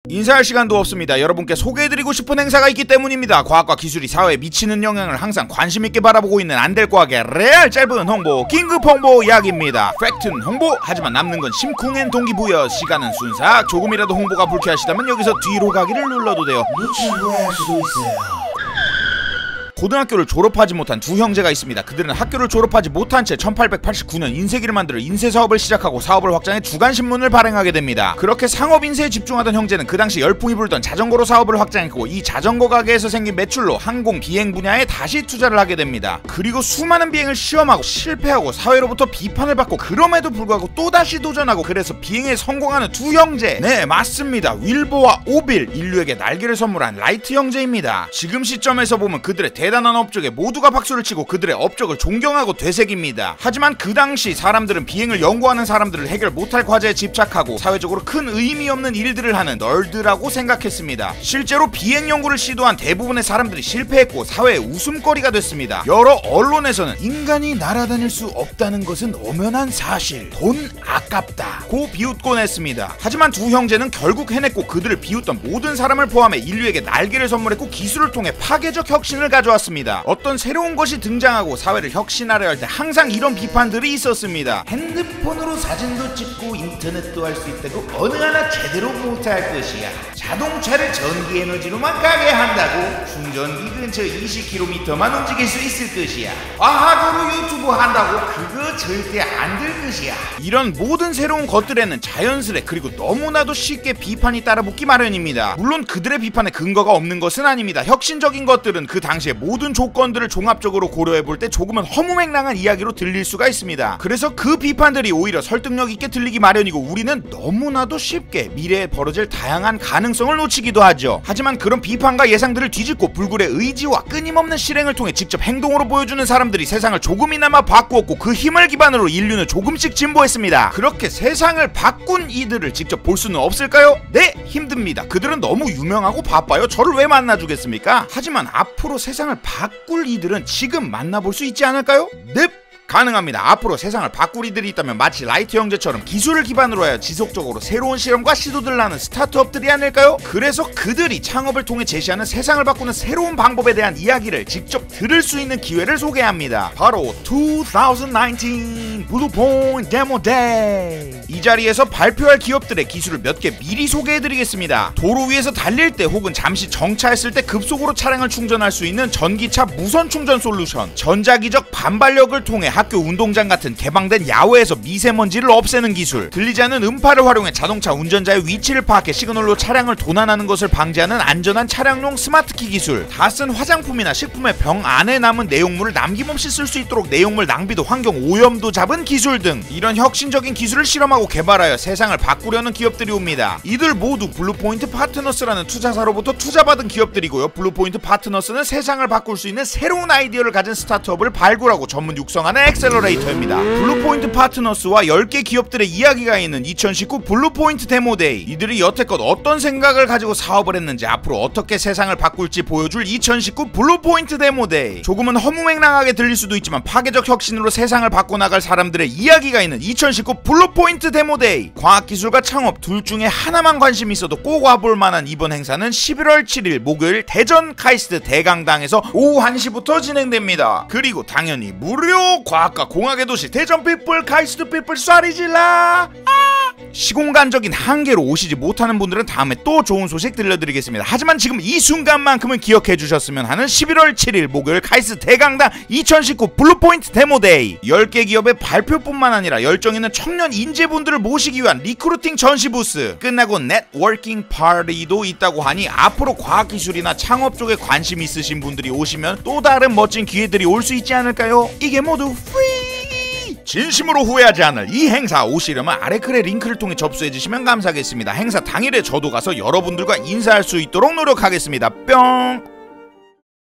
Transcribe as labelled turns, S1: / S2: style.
S1: 인사할 시간도 없습니다. 여러분께 소개해드리고 싶은 행사가 있기 때문입니다. 과학과 기술이 사회에 미치는 영향을 항상 관심있게 바라보고 있는 안될과학의 레알 짧은 홍보, 긴급 홍보 이야기입니다. 팩트는 홍보, 하지만 남는 건 심쿵엔 동기부여. 시간은 순삭. 조금이라도 홍보가 불쾌하시다면 여기서 뒤로 가기를 눌러도 돼요.
S2: 놓친 후회할 수도 있어요.
S1: 고등학교를 졸업하지 못한 두 형제가 있습니다. 그들은 학교를 졸업하지 못한 채 1889년 인쇄기를 만들어 인쇄사업을 시작하고 사업을 확장해 주간신문을 발행하게 됩니다. 그렇게 상업 인쇄에 집중하던 형제는 그 당시 열풍이 불던 자전거로 사업을 확장했고, 이 자전거 가게에서 생긴 매출로 항공 비행 분야에 다시 투자를 하게 됩니다. 그리고 수많은 비행을 시험하고 실패하고 사회로부터 비판을 받고, 그럼에도 불구하고 또다시 도전하고, 그래서 비행에 성공하는 두 형제. 네, 맞습니다. 윌버와 오빌, 인류에게 날개를 선물한 라이트 형제입니다. 지금 시점에서 보면 그들의 대단한 업적에 모두가 박수를 치고 그들의 업적을 존경하고 되새깁니다. 하지만 그 당시 사람들은 비행을 연구하는 사람들을 해결 못할 과제에 집착하고 사회적으로 큰 의미 없는 일들을 하는 널드라고 생각했습니다. 실제로 비행 연구를 시도한 대부분의 사람들이 실패했고 사회의 웃음거리가 됐습니다. 여러 언론에서는 인간이 날아다닐 수 없다는 것은 엄연한 사실, 돈 아깝다 고 비웃곤 했습니다. 하지만 두 형제는 결국 해냈고, 그들을 비웃던 모든 사람을 포함해 인류에게 날개를 선물했고 기술을 통해 파괴적 혁신을 가져왔습니다. 어떤 새로운 것이 등장하고 사회를 혁신하려 할 때 항상 이런 비판들이 있었습니다.
S2: 핸드폰으로 사진도 찍고 인터넷도 할 수 있다고 어느 하나 제대로 못할 것이야. 자동차를 전기에너지로만 가게 한다고 충전기 근처 20km만 움직일 수 있을 것이야. 과학으로 유튜브 한다고 그거 절대 안 될 것이야.
S1: 이런 모든 새로운 것들에는 자연스레 그리고 너무나도 쉽게 비판이 따라붙기 마련입니다. 물론 그들의 비판에 근거가 없는 것은 아닙니다. 혁신적인 것들은 그 당시에 모든 조건들을 종합적으로 고려해볼 때 조금은 허무맹랑한 이야기로 들릴 수가 있습니다. 그래서 그 비판들이 오히려 설득력 있게 들리기 마련이고, 우리는 너무나도 쉽게 미래에 벌어질 다양한 가능성을 놓치기도 하죠. 하지만 그런 비판과 예상들을 뒤집고 불굴의 의지와 끊임없는 실행을 통해 직접 행동으로 보여주는 사람들이 세상을 조금이나마 바꾸었고, 그 힘을 기반으로 인류는 조금씩 진보했습니다. 그렇게 세상을 바꾼 이들을 직접 볼 수는 없을까요? 네, 힘듭니다. 그들은 너무 유명하고 바빠요. 저를 왜 만나주겠습니까? 하지만 앞으로 세상을 바꿀 이들은 지금 만나볼 수 있지 않을까요? 넵! 가능합니다. 앞으로 세상을 바꿀 이들이 있다면 마치 라이트 형제처럼 기술을 기반으로 하여 지속적으로 새로운 실험과 시도들을 하는 스타트업들이 아닐까요? 그래서 그들이 창업을 통해 제시하는 세상을 바꾸는 새로운 방법에 대한 이야기를 직접 들을 수 있는 기회를 소개합니다. 바로 2019 블루포인트 데모 데이. 이 자리에서 발표할 기업들의 기술을 몇 개 미리 소개해드리겠습니다. 도로 위에서 달릴 때 혹은 잠시 정차했을 때 급속으로 차량을 충전할 수 있는 전기차 무선 충전 솔루션, 전자기적 반발력을 통해 학교 운동장 같은 개방된 야외에서 미세먼지를 없애는 기술, 들리지 않는 음파를 활용해 자동차 운전자의 위치를 파악해 시그널로 차량을 도난하는 것을 방지하는 안전한 차량용 스마트키 기술, 다 쓴 화장품이나 식품의 병 안에 남은 내용물을 남김없이 쓸 수 있도록 내용물 낭비도 환경 오염도 잡은 기술 등, 이런 혁신적인 기술을 실험하고 개발하여 세상을 바꾸려는 기업들이 옵니다. 이들 모두 블루포인트 파트너스라는 투자사로부터 투자받은 기업들이고요. 블루포인트 파트너스는 세상을 바꿀 수 있는 새로운 아이디어를 가진 스타트업을 발굴하고 전문 육성하는 엑셀러레이터입니다. 블루포인트 파트너스와 10개 기업들의 이야기가 있는 2019 블루포인트 데모데이. 이들이 여태껏 어떤 생각을 가지고 사업을 했는지, 앞으로 어떻게 세상을 바꿀지 보여줄 2019 블루포인트 데모데이. 조금은 허무맹랑하게 들릴 수도 있지만 파괴적 혁신으로 세상을 바꿔나갈 사람들의 이야기가 있는 2019 블루포인트 데모데이. 과학기술과 창업 둘 중에 하나만 관심이 있어도 꼭 와볼 만한 이번 행사는 11월 7일 목요일 대전 카이스트 대강당에서 오후 1시부터 진행됩니다. 그리고 당연히 무료 과학과 공학의 도시 대전 피플 카이스트 피플 쏴리질라. 시공간적인 한계로 오시지 못하는 분들은 다음에 또 좋은 소식 들려드리겠습니다. 하지만 지금 이 순간만큼은 기억해 주셨으면 하는 11월 7일 목요일 카이스트 대강당 2019 블루포인트 데모데이. 10개 기업의 발표뿐만 아니라 열정 있는 청년 인재분들을 모시기 위한 리크루팅 전시 부스, 끝나고 네트워킹 파티도 있다고 하니 앞으로 과학기술이나 창업 쪽에 관심 있으신 분들이 오시면 또 다른 멋진 기회들이 올 수 있지 않을까요? 이게 모두 프리! 진심으로 후회하지 않을 이 행사 오시려면 아래글의 링크를 통해 접수해주시면 감사하겠습니다. 행사 당일에 저도 가서 여러분들과 인사할 수 있도록 노력하겠습니다. 뿅!